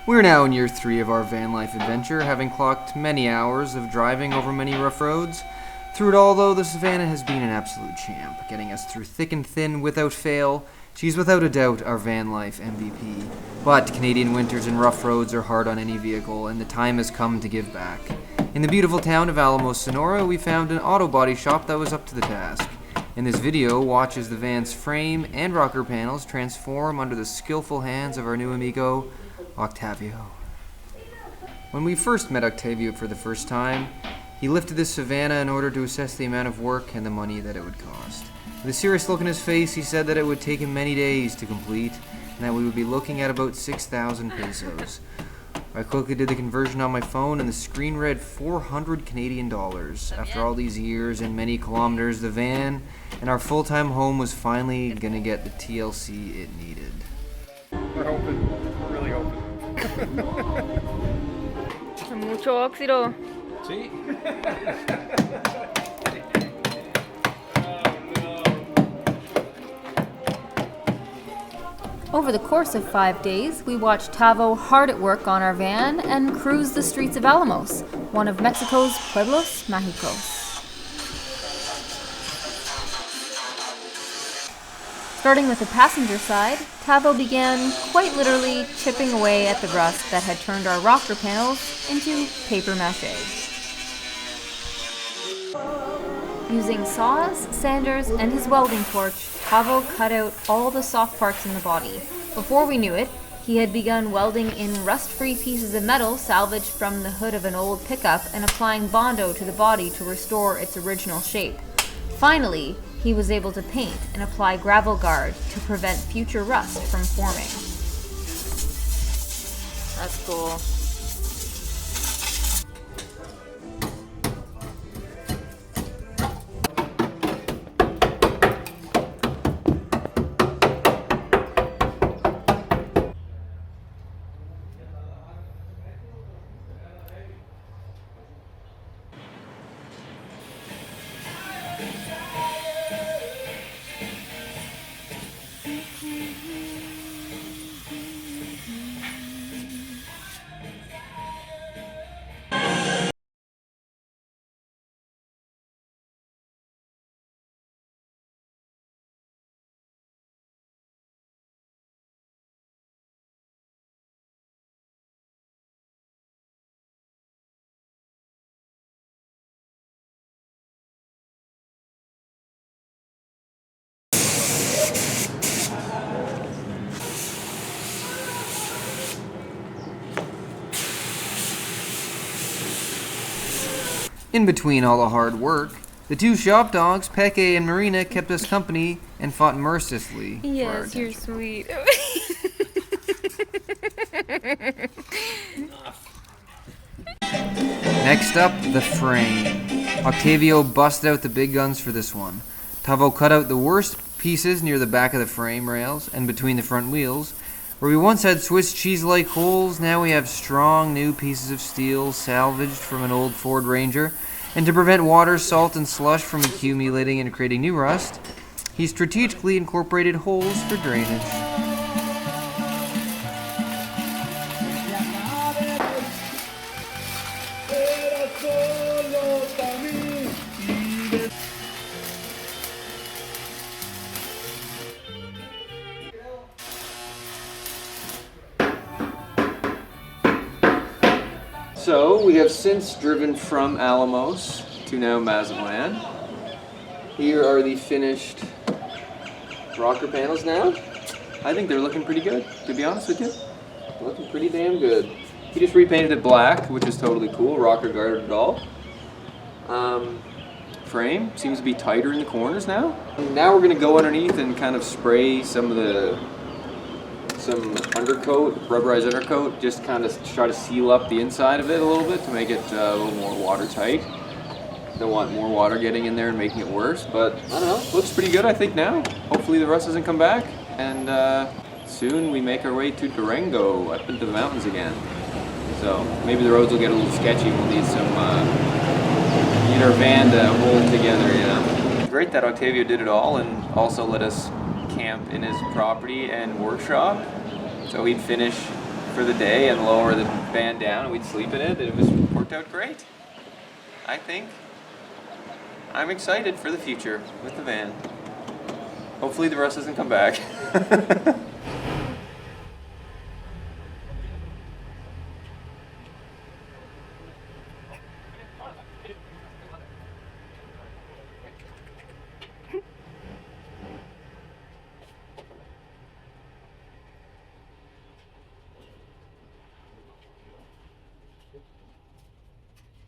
We're now in year 3 of our van life adventure, having clocked many hours of driving over many rough roads. Through it all, though, the Savannah has been an absolute champ, getting us through thick and thin without fail. She's without a doubt our van life MVP. But Canadian winters and rough roads are hard on any vehicle, and the time has come to give back. In the beautiful town of Alamos, Sonora, we found an auto body shop that was up to the task. In this video, watch as the van's frame and rocker panels transform under the skillful hands of our new amigo, Octavio. When we first met Octavio for the first time, he lifted this Savannah in order to assess the amount of work and the money that it would cost. With a serious look in his face, he said that it would take him many days to complete, and that we would be looking at about 6,000 pesos. I quickly did the conversion on my phone, and the screen read 400 Canadian dollars. After all these years and many kilometers, the van and our full-time home was finally gonna get the TLC it needed. We're hoping. We're really hoping. Mucho óxido. Sí. Over the course of 5 days, we watched Tavo hard at work on our van and cruised the streets of Alamos, one of Mexico's pueblos mágicos. Starting with the passenger side, Tavo began quite literally chipping away at the rust that had turned our rocker panels into paper mache. Using saws, sanders, and his welding torch, Tavo cut out all the soft parts in the body. Before we knew it, he had begun welding in rust-free pieces of metal salvaged from the hood of an old pickup and applying Bondo to the body to restore its original shape. Finally, he was able to paint and apply gravel guard to prevent future rust from forming. That's cool. In between all the hard work, the two shop dogs, Pepe and Marina, kept us company and fought mercilessly for our Yes, you're attention. sweet. Next up, the frame. Octavio busted out the big guns for this one. Tavo cut out the worst pieces near the back of the frame rails and between the front wheels. Where we once had Swiss cheese-like holes, now we have strong new pieces of steel salvaged from an old Ford Ranger. And to prevent water, salt, and slush from accumulating and creating new rust, he strategically incorporated holes for drainage. So, we have since driven from Alamos to now Mazatlan. Here are the finished rocker panels now. I think they're looking pretty good, to be honest with you. They're looking pretty damn good. He just repainted it black, which is totally cool, rocker guarded it all. Frame seems to be tighter in the corners now. And now we're gonna go underneath and kind of spray some undercoat, rubberized undercoat, just kind of try to seal up the inside of it a little bit to make it a little more watertight. Don't want more water getting in there and making it worse, but I don't know, looks pretty good I think now. Hopefully the rust doesn't come back, and soon we make our way to Durango, up into the mountains again. So maybe the roads will get a little sketchy, we'll need our van to hold together, you know. Great that Octavio did it all and also let us camp in his property and workshop. So he'd finish for the day and lower the van down and we'd sleep in it. It worked out great, I think. I'm excited for the future with the van. Hopefully the rust doesn't come back.